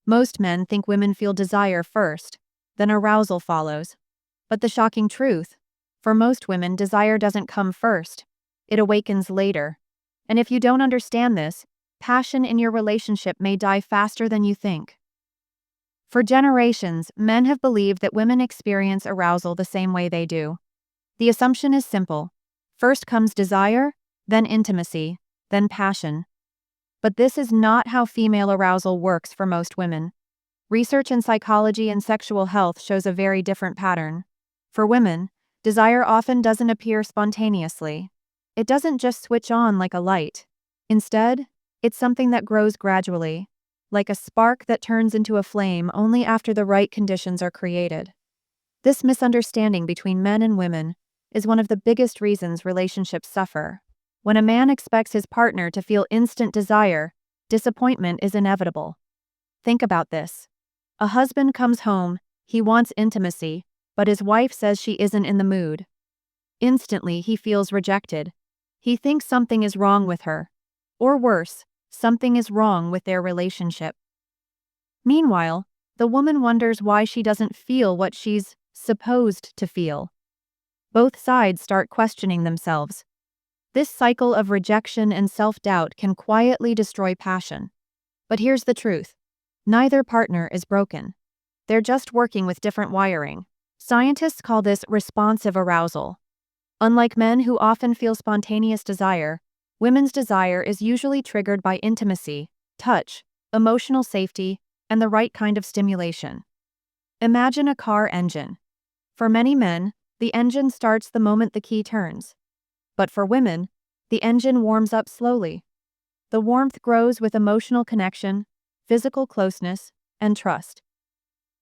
Most men think women feel desire first, then arousal follows. But the shocking truth: for most women, desire doesn't come first. It awakens later. And if you don't understand this, passion in your relationship may die faster than you think. For generations, men have believed that women experience arousal the same way they do. The assumption is simple. First comes desire, then intimacy, then passion. But this is not how female arousal works for most women. Research in psychology and sexual health shows a very different pattern. For women, desire often doesn't appear spontaneously. It doesn't just switch on like a light. Instead, it's something that grows gradually, like a spark that turns into a flame only after the right conditions are created. This misunderstanding between men and women is one of the biggest reasons relationships suffer. When a man expects his partner to feel instant desire, disappointment is inevitable. Think about this. A husband comes home, he wants intimacy, but his wife says she isn't in the mood. Instantly, he feels rejected. He thinks something is wrong with her. Or worse, something is wrong with their relationship. Meanwhile, the woman wonders why she doesn't feel what she's supposed to feel. Both sides start questioning themselves. This cycle of rejection and self-doubt can quietly destroy passion. But here's the truth. Neither partner is broken. They're just working with different wiring. Scientists call this responsive arousal. Unlike men who often feel spontaneous desire, women's desire is usually triggered by intimacy, touch, emotional safety, and the right kind of stimulation. Imagine a car engine. For many men, the engine starts the moment the key turns. But for women, the engine warms up slowly. The warmth grows with emotional connection, physical closeness, and trust.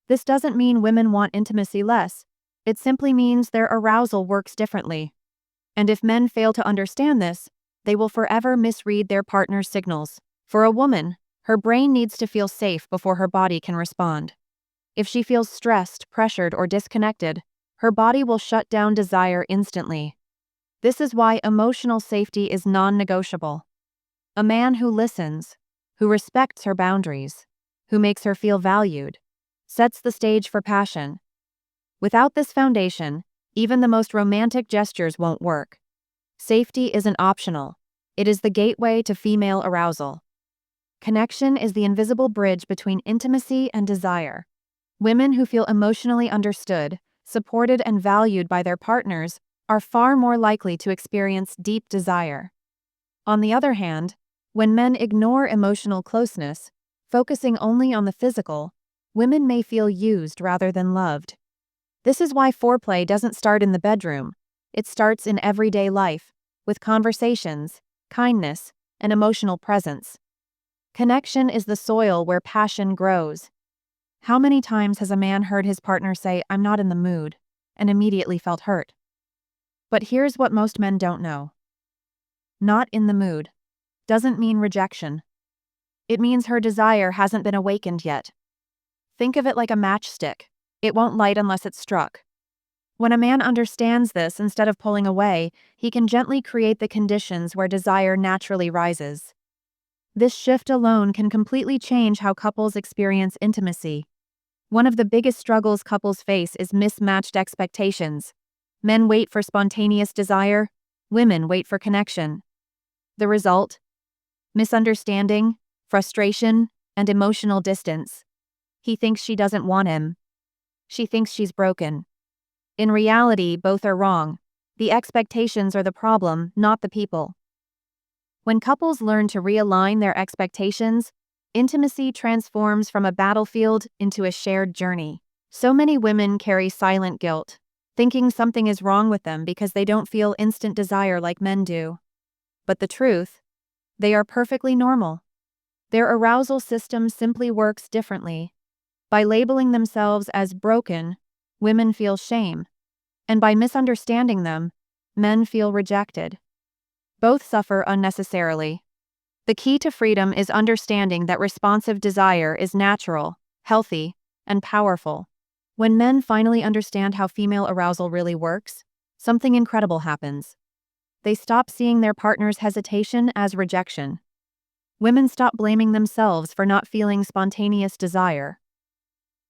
This doesn't mean women want intimacy less. It simply means their arousal works differently. And if men fail to understand this, they will forever misread their partner's signals. For a woman, her brain needs to feel safe before her body can respond. If she feels stressed, pressured, or disconnected, her body will shut down desire instantly. This is why emotional safety is non-negotiable. A man who listens, who respects her boundaries, who makes her feel valued, sets the stage for passion. Without this foundation, even the most romantic gestures won't work. Safety isn't optional. It is the gateway to female arousal. Connection is the invisible bridge between intimacy and desire. Women who feel emotionally understood, supported, and valued by their partners are far more likely to experience deep desire. On the other hand, when men ignore emotional closeness, focusing only on the physical, women may feel used rather than loved. This is why foreplay doesn't start in the bedroom. It starts in everyday life, with conversations, kindness, and emotional presence. Connection is the soil where passion grows. How many times has a man heard his partner say, "I'm not in the mood," and immediately felt hurt? But here's what most men don't know. Not in the mood doesn't mean rejection. It means her desire hasn't been awakened yet. Think of it like a matchstick. It won't light unless it's struck. When a man understands this, instead of pulling away, he can gently create the conditions where desire naturally rises. This shift alone can completely change how couples experience intimacy. One of the biggest struggles couples face is mismatched expectations. Men wait for spontaneous desire, women wait for connection. The result? Misunderstanding, frustration, and emotional distance. He thinks she doesn't want him. She thinks she's broken. In reality, both are wrong. The expectations are the problem, not the people. When couples learn to realign their expectations, intimacy transforms from a battlefield into a shared journey. So many women carry silent guilt, thinking something is wrong with them because they don't feel instant desire like men do. But the truth? They are perfectly normal. Their arousal system simply works differently. By labeling themselves as broken, women feel shame. And by misunderstanding them, men feel rejected. Both suffer unnecessarily. The key to freedom is understanding that responsive desire is natural, healthy, and powerful. When men finally understand how female arousal really works, something incredible happens. They stop seeing their partner's hesitation as rejection. Women stop blaming themselves for not feeling spontaneous desire.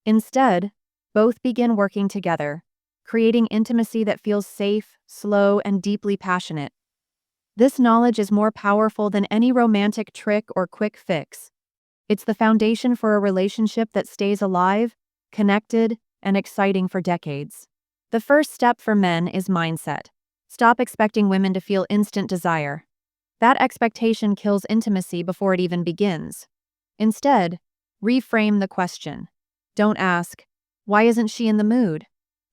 Instead, both begin working together, creating intimacy that feels safe, slow, and deeply passionate. This knowledge is more powerful than any romantic trick or quick fix. It's the foundation for a relationship that stays alive, connected, and exciting for decades. The first step for men is mindset. Stop expecting women to feel instant desire. That expectation kills intimacy before it even begins. Instead, reframe the question. Don't ask, "Why isn't she in the mood?"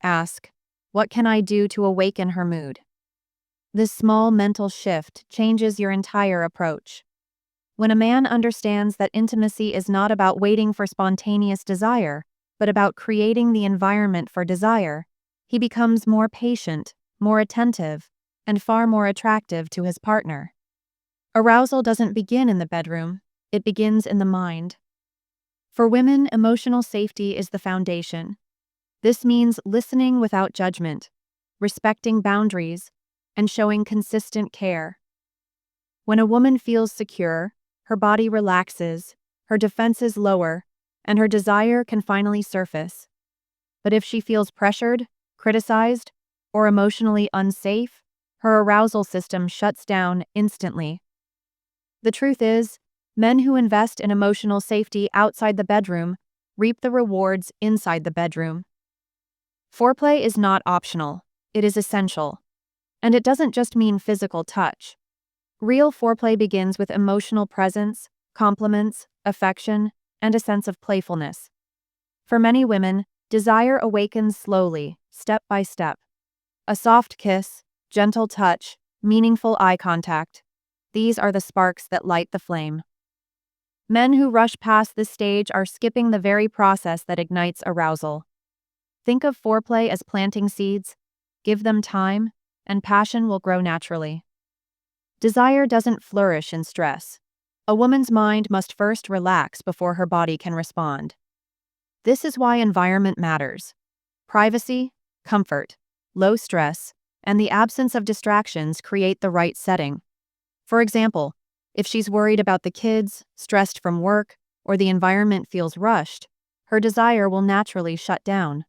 Ask, "What can I do to awaken her mood?" This small mental shift changes your entire approach. When a man understands that intimacy is not about waiting for spontaneous desire, but about creating the environment for desire, he becomes more patient, more attentive, and far more attractive to his partner. Arousal doesn't begin in the bedroom, it begins in the mind. For women, emotional safety is the foundation. This means listening without judgment, respecting boundaries, and showing consistent care. When a woman feels secure, her body relaxes, her defenses lower, and her desire can finally surface. But if she feels pressured, criticized, or emotionally unsafe, her arousal system shuts down instantly. The truth is, men who invest in emotional safety outside the bedroom reap the rewards inside the bedroom. Foreplay is not optional, it is essential. And it doesn't just mean physical touch. Real foreplay begins with emotional presence, compliments, affection, and a sense of playfulness. For many women, desire awakens slowly, step by step. A soft kiss, gentle touch, meaningful eye contact. These are the sparks that light the flame. Men who rush past this stage are skipping the very process that ignites arousal. Think of foreplay as planting seeds. Give them time, and passion will grow naturally. Desire doesn't flourish in stress. A woman's mind must first relax before her body can respond. This is why environment matters. Privacy, comfort, low stress, and the absence of distractions create the right setting. For example, if she's worried about the kids, stressed from work, or the environment feels rushed, her desire will naturally shut down.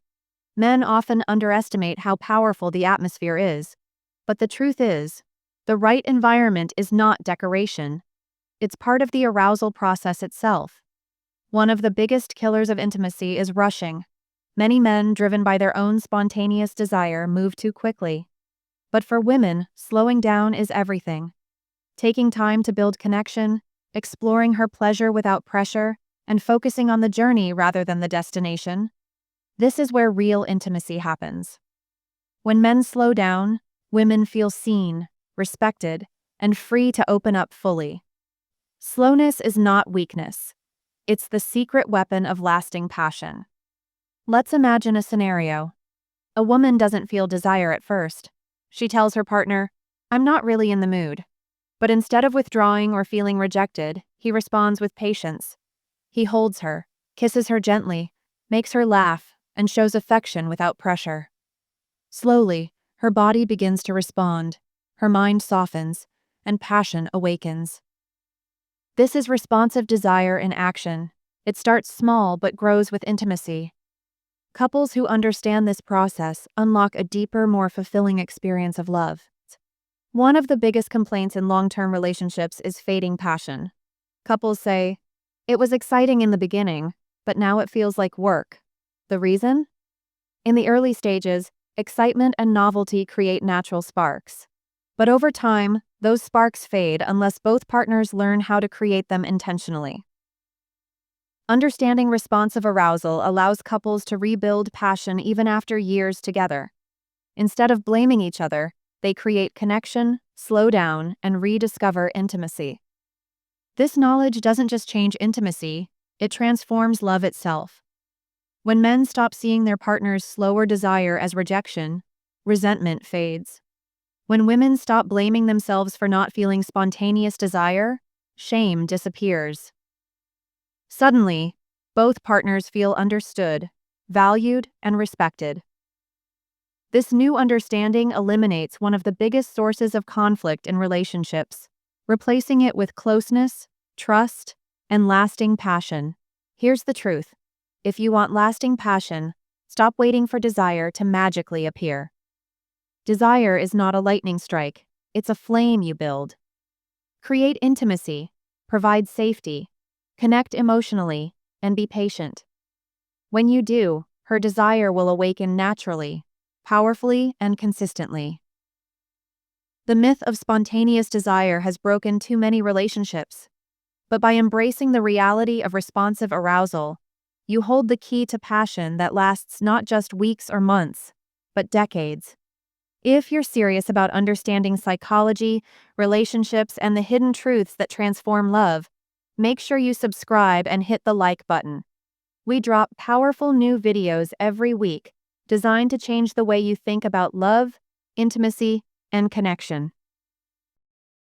Men often underestimate how powerful the atmosphere is, but the truth is, the right environment is not decoration. It's part of the arousal process itself. One of the biggest killers of intimacy is rushing. Many men, driven by their own spontaneous desire, move too quickly. But for women, slowing down is everything. Taking time to build connection, exploring her pleasure without pressure, and focusing on the journey rather than the destination. This is where real intimacy happens. When men slow down, women feel seen, respected, and free to open up fully. Slowness is not weakness. It's the secret weapon of lasting passion. Let's imagine a scenario. A woman doesn't feel desire at first. She tells her partner, "I'm not really in the mood." But instead of withdrawing or feeling rejected, he responds with patience. He holds her, kisses her gently, makes her laugh, and shows affection without pressure. Slowly, her body begins to respond, her mind softens, and passion awakens. This is responsive desire in action. It starts small but grows with intimacy. Couples who understand this process unlock a deeper, more fulfilling experience of love. One of the biggest complaints in long-term relationships is fading passion. Couples say, "It was exciting in the beginning, but now it feels like work." The reason? In the early stages, excitement and novelty create natural sparks. But over time, those sparks fade unless both partners learn how to create them intentionally. Understanding responsive arousal allows couples to rebuild passion even after years together. Instead of blaming each other, they create connection, slow down, and rediscover intimacy. This knowledge doesn't just change intimacy, it transforms love itself. When men stop seeing their partner's slower desire as rejection, resentment fades. When women stop blaming themselves for not feeling spontaneous desire, shame disappears. Suddenly, both partners feel understood, valued, and respected. This new understanding eliminates one of the biggest sources of conflict in relationships, replacing it with closeness, trust, and lasting passion. Here's the truth. If you want lasting passion, stop waiting for desire to magically appear. Desire is not a lightning strike, it's a flame you build. Create intimacy, provide safety, connect emotionally, and be patient. When you do, her desire will awaken naturally, powerfully, and consistently. The myth of spontaneous desire has broken too many relationships. But by embracing the reality of responsive arousal, you hold the key to passion that lasts not just weeks or months, but decades. If you're serious about understanding psychology, relationships, and the hidden truths that transform love, make sure you subscribe and hit the like button. We drop powerful new videos every week, designed to change the way you think about love, intimacy, and connection.